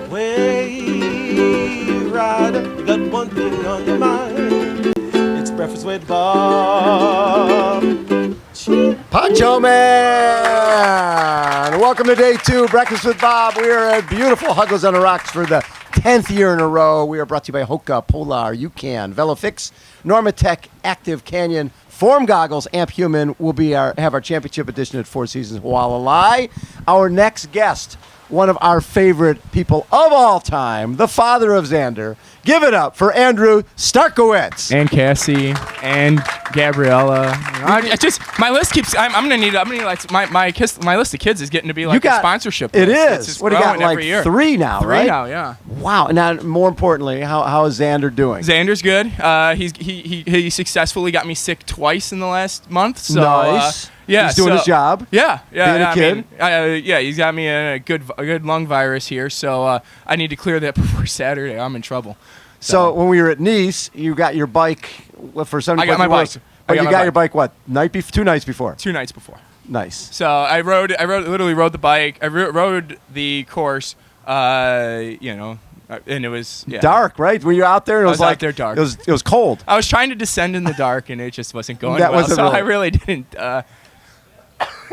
Way rider, you got one thing on your mind. It's breakfast with Bob. Poncho Man! Welcome to day 2, Breakfast with Bob. We are at beautiful Huggo's on the Rocks for the 10th year in a row. We are brought to you by HOKA, Polar, UCAN, Velofix, Normatec, Active Canyon, Form Goggles, Amp Human. We'll have our championship edition at Four Seasons, Hualalai. Our next guest, one of our favorite people of all time, the father of Xander. Give it up for Andrew Starykowicz. And Cassie and Gabriella. My list keeps. I'm gonna need like my list of kids is getting to be like a sponsorship. It list. is. What do you got? Like 3 now, right? 3 now, yeah. Wow. Now, more importantly, how is Xander doing? Xander's good. He successfully got me sick twice in the last month. So, nice. Yeah, he's doing his job. Yeah. Being a kid. He's got me a good lung virus here, so I need to clear that before Saturday. I'm in trouble. So when we were at Nice, you got your bike for 70. I got my bike. But you got your bike what? 2 nights before. 2 nights before. Nice. So I literally rode the bike. I rode the course. And it was dark, right? Were you out there? It was like out there dark. It was cold. I was trying to descend in the dark, and it just wasn't going That well. wasn't So really. I really didn't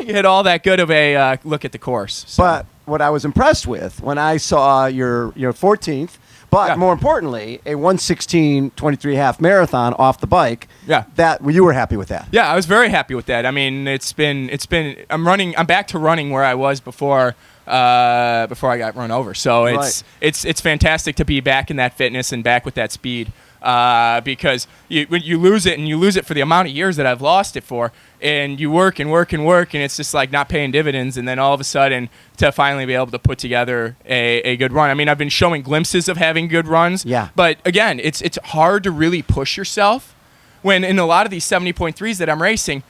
get all that good of a look at the course. So. But what I was impressed with when I saw your 14th, but more importantly, a 1:16:23 half marathon off the bike. Yeah. That you were happy with that. Yeah, I was very happy with that. I mean, I'm back to running where I was before I got run over. So it's fantastic to be back in that fitness and back with that speed. Because when you lose it for the amount of years that I've lost it for, and you work and work and work, and it's just like not paying dividends, and then all of a sudden to finally be able to put together a good run. I mean, I've been showing glimpses of having good runs, but again, it's hard to really push yourself when in a lot of these 70.3s that I'm racing,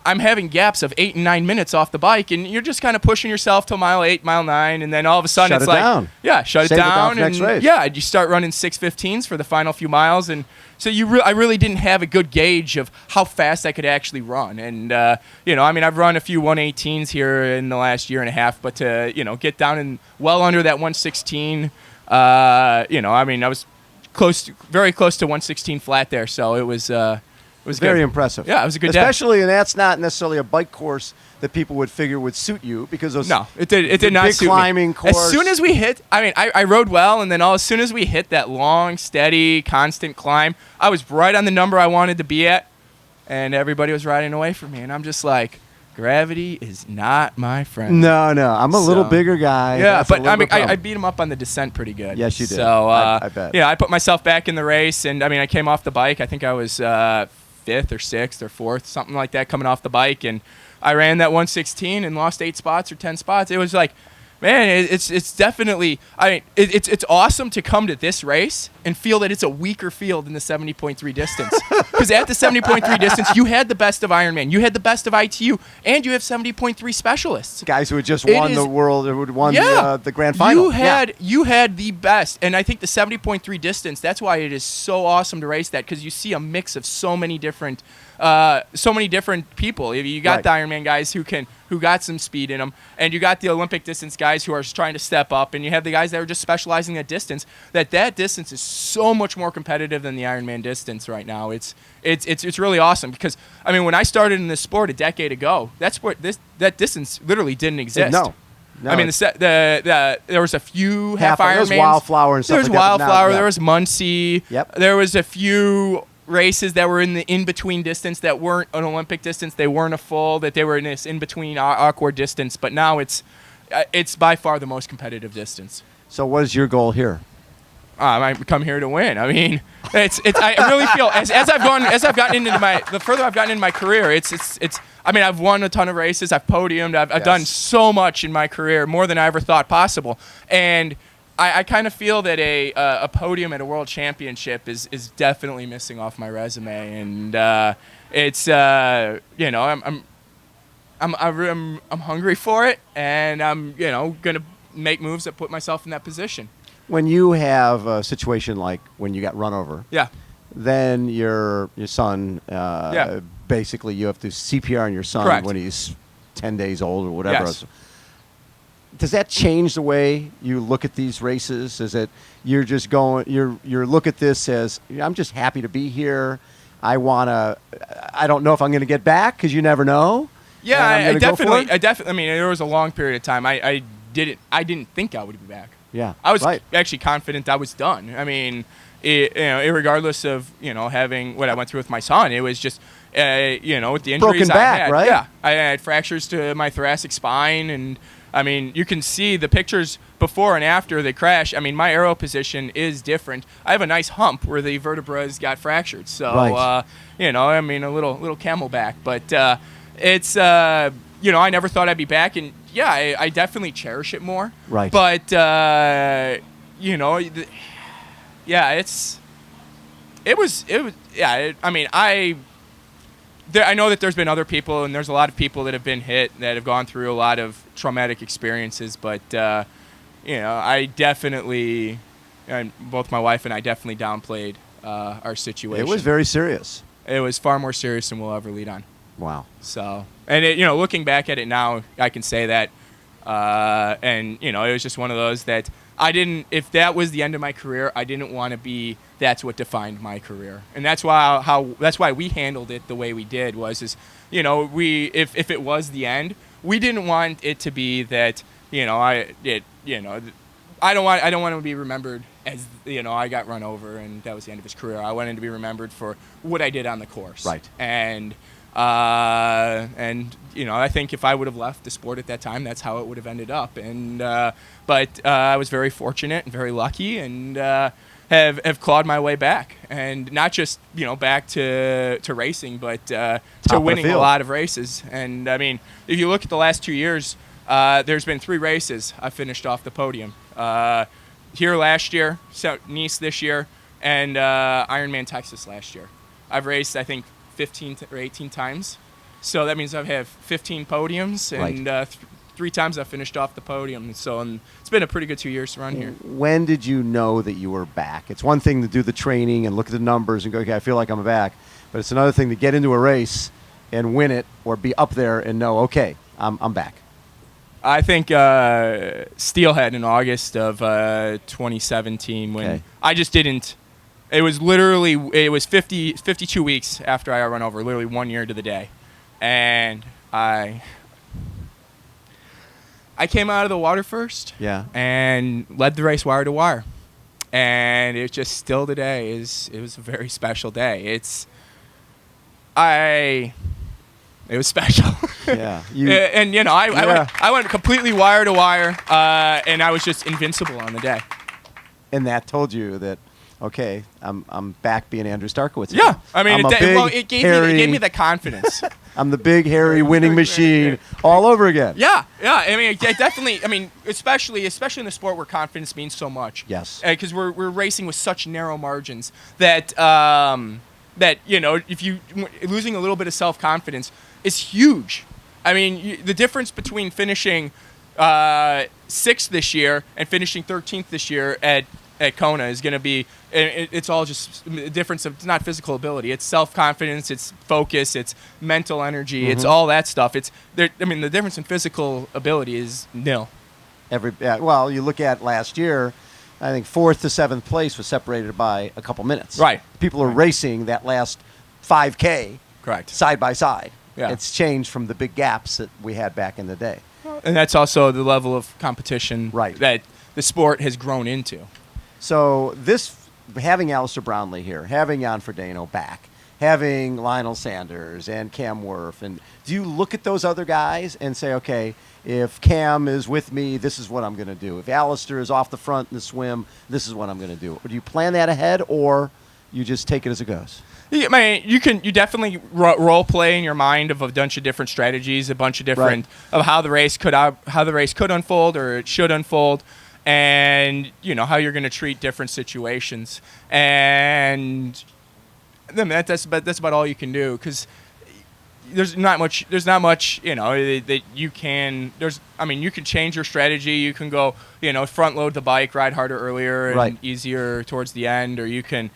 I'm having gaps of 8 and 9 minutes off the bike, and you're just kind of pushing yourself till mile 8, mile 9, and then all of a sudden shut it down. Save it down for next race. You start running 6:15s for the final few miles, and so I really didn't have a good gauge of how fast I could actually run, and I've run a few 118s here in the last year and a half, but to get down in well under that 116, I was very close to 116 flat there, so it was. It was very impressive. Yeah, it was a good Especially, and that's not necessarily a bike course that people would figure would suit you because those it did not big suit climbing me. course. As soon as we hit, I rode well, and then as soon as we hit that long, steady, constant climb, I was right on the number I wanted to be at, and everybody was riding away from me, and I'm just like, gravity is not my friend. No, I'm a little bigger guy. Yeah, but I beat him up on the descent pretty good. Yes, you did. So I bet. Yeah, I put myself back in the race, and I came off the bike. I think I was 5th or 6th or 4th, something like that, coming off the bike, and I ran that 116 and lost 8 spots or 10 spots. It was like, man, it's definitely. It's awesome to come to this race and feel that it's a weaker field in the 70.3 distance. Because at the 70.3 distance, you had the best of Ironman, you had the best of ITU, and you have 70.3 specialists. Guys who had just won the world, who had won the grand final. You had the best, and I think the 70.3 distance. That's why it is so awesome to race that, because you see a mix of so many different people. You got the Ironman guys who got some speed in them, and you got the Olympic distance guys who are trying to step up, and you have the guys that are just specializing that distance. That distance is so much more competitive than the Ironman distance right now. It's really awesome because when I started in this sport a decade ago, that distance literally didn't exist. No. There was a few half Ironmans. There was Wildflower and stuff like that. There was Wildflower. There was Muncie. Yep. There was a few races that were in the in-between distance that weren't an Olympic distance. They weren't a full. That they were in this in-between awkward distance. But now it's by far the most competitive distance. So what is your goal here? I come here to win. I really feel as I've gotten into the further I've gotten into my career, I've won a ton of races. I've podiumed. I've done so much in my career, more than I ever thought possible. And I kind of feel that a podium at a world championship is definitely missing off my resume. And I'm hungry for it, and I'm gonna make moves that put myself in that position. When you have a situation like when you got run over, then your son, basically you have to CPR on your son. Correct. When he's 10 days old or whatever. Yes. does that change the way you look at these races? Is it you're just going, you're look at this as, I'm just happy to be here. I don't know if I'm going to get back because you never know. Yeah, I definitely. I mean, there was a long period of time. I didn't think I would be back. Yeah, I was actually confident I was done. I mean, regardless of having what I went through with my son, it was just with the injuries broken back, I had. right? Yeah, I had fractures to my thoracic spine, and I mean, you can see the pictures before and after the crash. I mean, my aero position is different. I have a nice hump where the vertebrae got fractured. So, I mean, a little camelback. But it's, I never thought I'd be back. And, yeah, I definitely cherish it more. Right. But, I know that there's been other people, and there's a lot of people that have been hit, that have gone through a lot of traumatic experiences. But, I definitely, and both my wife and I definitely downplayed our situation. It was very serious. It was far more serious than we'll ever lead on. Wow. So, and looking back at it now, I can say that, and it was just one of those that if that was the end of my career, I didn't want to be. That's what defined my career, and that's why we handled it the way we did. If it was the end, we didn't want it to be that. I don't want to be remembered as I got run over and that was the end of his career. I wanted to be remembered for what I did on the course. Right. And I think if I would have left the sport at that time, that's how it would have ended up. And but I was very fortunate and very lucky, and have clawed my way back, and not just back to racing, but to winning a lot of races. And I mean, if you look at the last 2 years, there's been 3 races I finished off the podium. Here last year, Nice this year, and Ironman Texas last year. I've raced, I think, 15 or 18 times. So that means I have 15 podiums, and 3 times I finished off the podium. So it's been a pretty good 2 years to run here. When did you know that you were back? It's one thing to do the training and look at the numbers and go, okay, I feel like I'm back. But it's another thing to get into a race and win it, or be up there and know, okay, I'm back. I think Steelhead in August of 2017, when I just didn't. It was 52 weeks after I got run over, literally 1 year to the day, and I came out of the water first, and led the race wire to wire, and it just still today it was a very special day. It was special. Yeah. I went completely wire to wire, and I was just invincible on the day. And that told you that, okay, I'm back being Andrew Starkowitz. Yeah, I mean, it gave me the confidence. I'm the big, hairy winning machine all over again. Yeah. I mean, definitely. I mean, especially in the sport where confidence means so much. Yes. Because we're racing with such narrow margins that if you losing a little bit of self-confidence is huge. I mean, the difference between finishing 6th this year and finishing 13th this year at Kona is going to be, it's all just a difference of, it's not physical ability, it's self-confidence, it's focus, it's mental energy, it's all that stuff. The difference in physical ability is nil. Well, you look at last year, I think 4th to 7th place was separated by a couple minutes. Right. People are racing that last 5K correct, side by side. Yeah. It's changed from the big gaps that we had back in the day. And that's also the level of competition that the sport has grown into. So having Alistair Brownlee here, having Jan Frodeno back, having Lionel Sanders and Cam Worth, and do you look at those other guys and say, okay, if Cam is with me, this is what I'm going to do. If Alistair is off the front in the swim, this is what I'm going to do. Or do you plan that ahead, or you just take it as it goes? Yeah, I mean, you definitely role play in your mind of a bunch of different strategies, a bunch of different of how the race could unfold or it should unfold, and how you're going to treat different situations, and then that's about all you can do, because there's not much that you can. You can change your strategy. You can go front load the bike, ride harder earlier and easier towards the end, or you can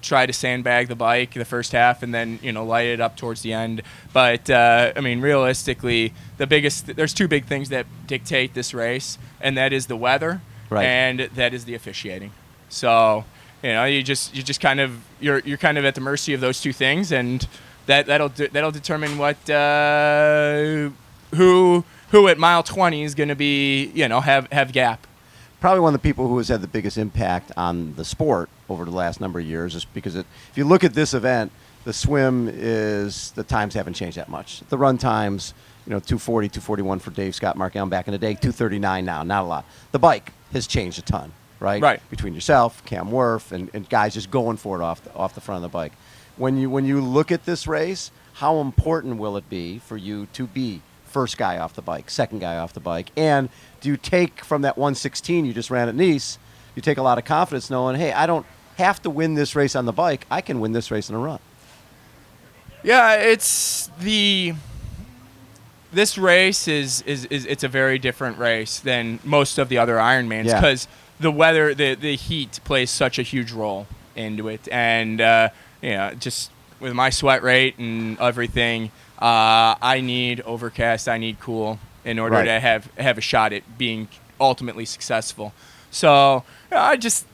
try to sandbag the bike the first half and then, light it up towards the end. But, I mean, realistically, there's two big things that dictate this race, and that is the weather and that is the officiating. So, you're kind of at the mercy of those two things, and that'll determine what who at mile 20 is going to be, have gap. Probably one of the people who has had the biggest impact on the sport over the last number of years is because if you look at this event, the swim the times haven't changed that much. The run times, 240, 241 for Dave Scott, Mark Allen back in the day, 239 now, not a lot. The bike has changed a ton, right? Right. Between yourself, Cam Worth, and guys just going for it off the front of the bike. When you look at this race, how important will it be for you to be first guy off the bike, second guy off the bike? And do you take from that 116 you just ran at Nice, you take a lot of confidence knowing, hey, I don't have to win this race on the bike. I can win this race in a run. Yeah, this race is it's a very different race than most of the other Ironmans because the weather, the heat plays such a huge role into it. And, just with my sweat rate and everything, I need overcast, I need cool in order to have a shot at being ultimately successful. So there's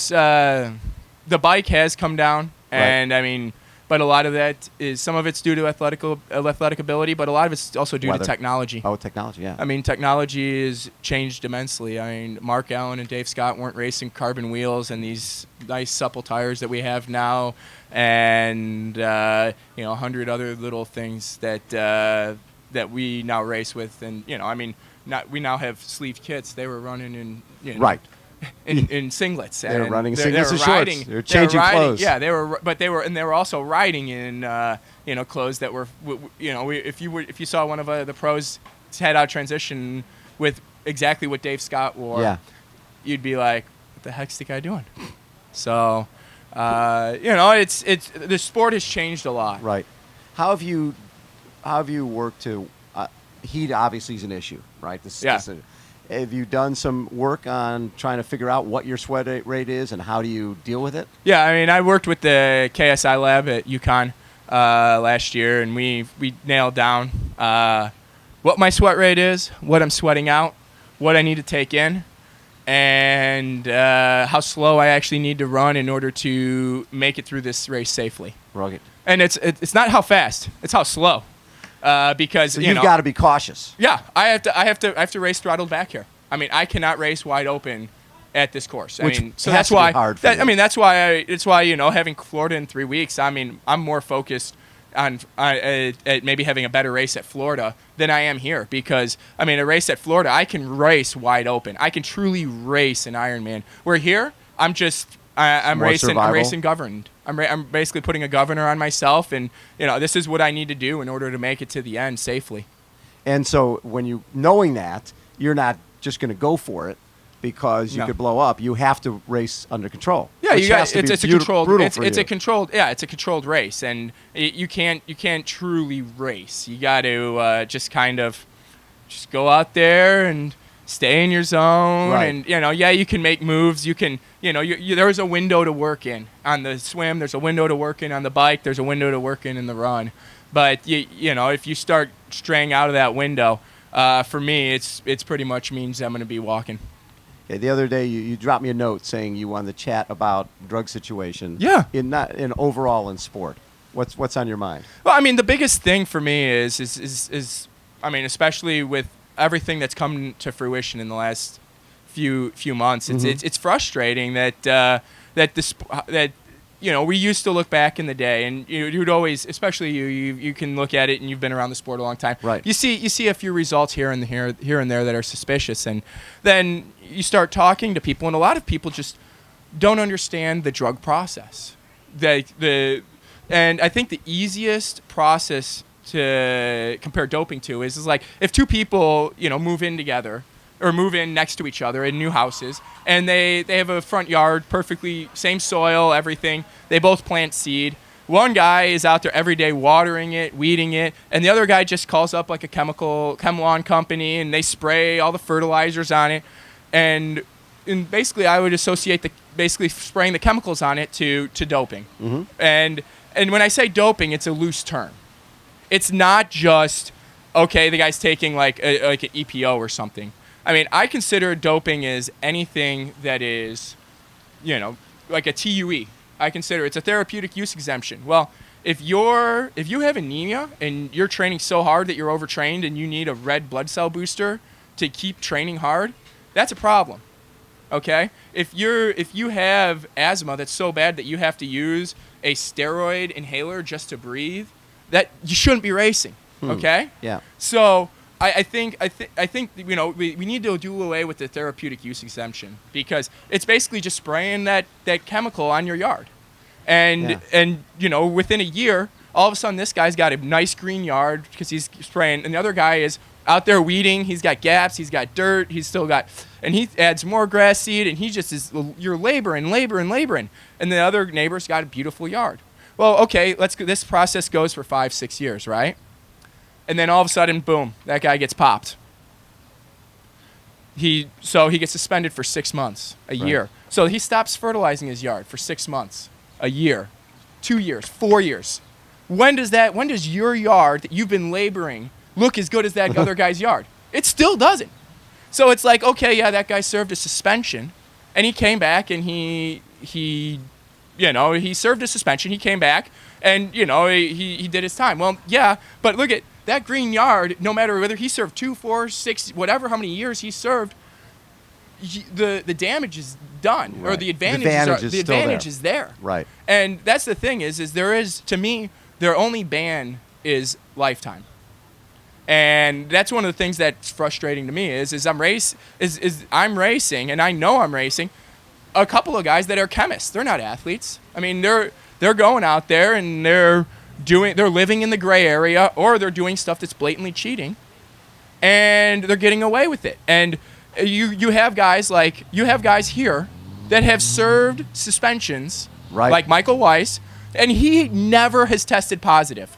the bike has come down, and I mean, but a lot of that is, some of it's due to athletic ability, but a lot of it's also due to technology. Oh, technology, yeah. I mean, technology has changed immensely. I mean, Mark Allen and Dave Scott weren't racing carbon wheels and these nice supple tires that we have now, and 100 other little things that we now race with. And we now have sleeved kits. They were running in in singlets. They were running singlets they and were shorts. riding, They were changing clothes. Yeah, they were also riding in clothes that were if you saw one of the pros head out transition with exactly what Dave Scott wore, you'd be like, what the heck's the guy doing? So it's the sport has changed a lot. Right. How have you worked to heat? Obviously is an issue, right? Have you done some work on trying to figure out what your sweat rate is and how do you deal with it? Yeah, I mean, I worked with the KSI lab at UCAN last year, and we nailed down what my sweat rate is, what I'm sweating out, what I need to take in, and how slow I actually need to run in order to make it through this race safely. Rugged. And it's not how fast, it's how slow. Because so you've got to be cautious. Yeah, I have to race throttled back here. I mean, I cannot race wide open at this course. That's why hard for you. that's why having Florida in 3 weeks. I mean, I'm more focused on at maybe having a better race at Florida than I am here, because a race at Florida I can race wide open. I can truly race an Ironman. Where here I'm racing governed. I'm basically putting a governor on myself, and this is what I need to do in order to make it to the end safely. And so when knowing that, you're not just going to go for it because you could blow up. You have to race under control. Yeah, it's a controlled race, and you can't truly race. You got to just go out there and stay in your zone, and you can make moves. You can, there's a window to work in on the swim. There's a window to work in on the bike. There's a window to work in the run. But if you start straying out of that window, for me, it's pretty much means I'm going to be walking. Yeah, the other day you dropped me a note saying you wanted to chat about drug situation. Yeah. In overall in sport. What's on your mind? Well, the biggest thing for me is especially with everything that's come to fruition in the last few months, it's frustrating that we used to look back in the day, and you'd always, especially you can look at it, and you've been around the sport a long time. Right. You see a few results here and there that are suspicious, and then you start talking to people, and a lot of people just don't understand the drug process. And I think the easiest process to compare doping to is like if two people move in together or move in next to each other in new houses, and they have a front yard, perfectly same soil, everything. They both plant seed. One guy is out there every day watering it, weeding it, and the other guy just calls up like a chem lawn company, and they spray all the fertilizers on it. And and basically I would associate basically spraying the chemicals on it to doping. Mm-hmm. And when I say doping, it's a loose term. It's not just, okay, the guy's taking like an EPO or something. I mean, I consider doping as anything that is, like a TUE. I consider it's a therapeutic use exemption. Well, if you have anemia and you're training so hard that you're overtrained and you need a red blood cell booster to keep training hard, that's a problem. Okay? If you have asthma that's so bad that you have to use a steroid inhaler just to breathe, that you shouldn't be racing. Okay? Yeah. So I think we need to do away with the therapeutic use exemption, because it's basically just spraying that chemical on your yard. And within a year, all of a sudden this guy's got a nice green yard because he's spraying, and the other guy is out there weeding. He's got gaps, he's got dirt, and he adds more grass seed, and you're laboring, and the other neighbor's got a beautiful yard. Well, okay, this process goes for 5-6 years, right? And then all of a sudden, boom, that guy gets popped. So he gets suspended for 6 months, a year. So he stops fertilizing his yard for 6 months, a year, 2 years, 4 years. When does your yard that you've been laboring look as good as that other guy's yard? It still doesn't. So it's like, okay, yeah, that guy served a suspension, and he came back and he served a suspension. He came back and he did his time. Well, yeah, but look at that green yard. No matter whether he served 2, 4, 6, whatever, how many years he served, the damage is done, or the advantage is there. Right. And that's the thing is there is, to me, their only ban is lifetime. And that's one of the things that's frustrating to me is I'm racing, and I know I'm racing a couple of guys that are chemists. They're not athletes. I mean, they're going out there and they're living in the gray area, or they're doing stuff that's blatantly cheating, and they're getting away with it. And you have guys here that have served suspensions, like Michael Weiss, and he never has tested positive.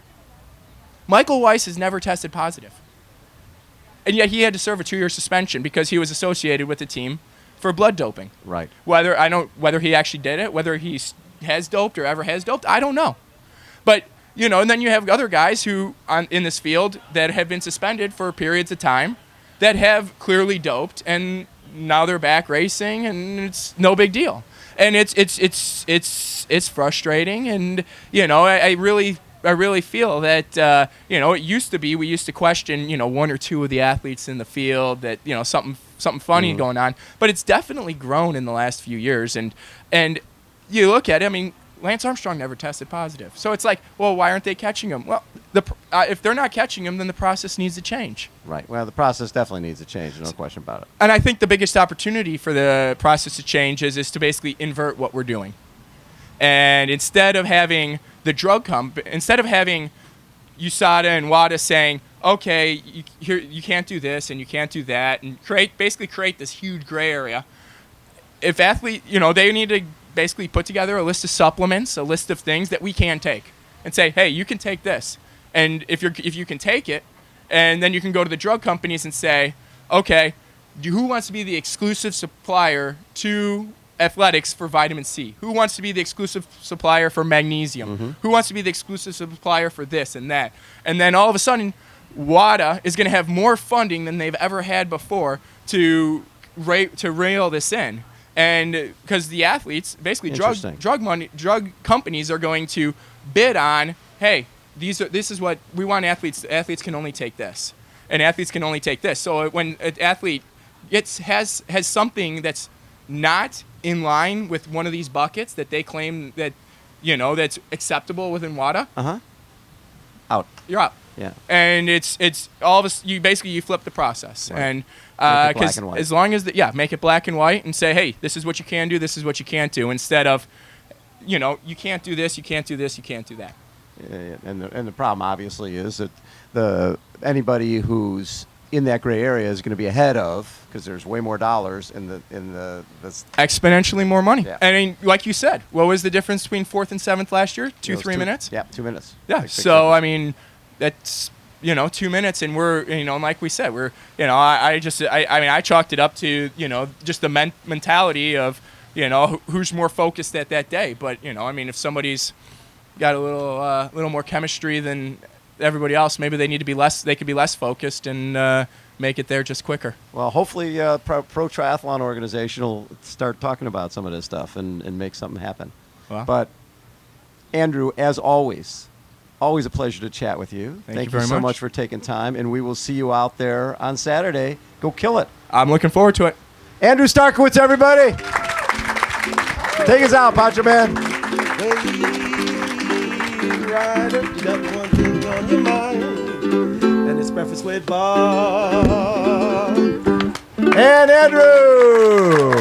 Michael Weiss has never tested positive. And yet he had to serve a 2-year suspension because he was associated with the team for blood doping. Right. Whether he actually did it, whether he has doped or ever has doped, I don't know. But, and then you have other guys who in this field that have been suspended for periods of time that have clearly doped, and now they're back racing, and it's no big deal. And it's frustrating, and I really feel that it used to be we used to question 1 or 2 of the athletes in the field that something funny going on, but it's definitely grown in the last few years. And you look at it, I mean, Lance Armstrong never tested positive, so it's like, well, why aren't they catching him? Well, if they're not catching him, then the process needs to change. Right. Well, the process definitely needs to change, no question about it. And I think the biggest opportunity for the process to change is to basically invert what we're doing. And instead of having instead of having USADA and WADA saying, okay, you can't do this and you can't do that, and create this huge gray area, if athlete, they need to basically put together a list of supplements, a list of things that we can take, and say, hey, you can take this, and if you can take it, and then you can go to the drug companies and say, okay, who wants to be the exclusive supplier to athletics for vitamin C? Who wants to be the exclusive supplier for magnesium? Mm-hmm. Who wants to be the exclusive supplier for this and that? And then all of a sudden, WADA is going to have more funding than they've ever had before to reel this in. And because the athletes, basically drug companies are going to bid on, hey, this is what we want athletes. Athletes can only take this, and athletes can only take this. So when an athlete has something that's not in line with one of these buckets that they claim that that's acceptable within WADA, out. You're out. Yeah. And it's all of us. You flip the process, right. And because as long as make it black and white and say, hey, this is what you can do, this is what you can't do, instead of you can't do this, you can't do this, you can't do that. Yeah. And the problem obviously is that anybody who's in that gray area is going to be ahead of, because there's way more dollars in the exponentially more money. Yeah. I mean, like you said, what was the difference between 4th and 7th last year? 3 minutes? Yeah, 2 minutes. Yeah. Like so I mean, that's 2 minutes, and we're, like we said, we're, I mean, I chalked it up to, just the mentality of, who's more focused at that day. But, I mean, if somebody's got a little more chemistry than everybody else, maybe they could be less focused and make it there just quicker. Well, hopefully Pro Triathlon Organization will start talking about some of this stuff and make something happen. Wow. But, Andrew, as always a pleasure to chat with you. Thank you so very much. much for taking time, and we will see you out there on Saturday. Go kill it. I'm looking forward to it. Andrew Starykowicz, everybody. Take us out, Pancho Man. Hey, rider, you got one thing on your mind, and it's breakfast with Bob. And Andrew.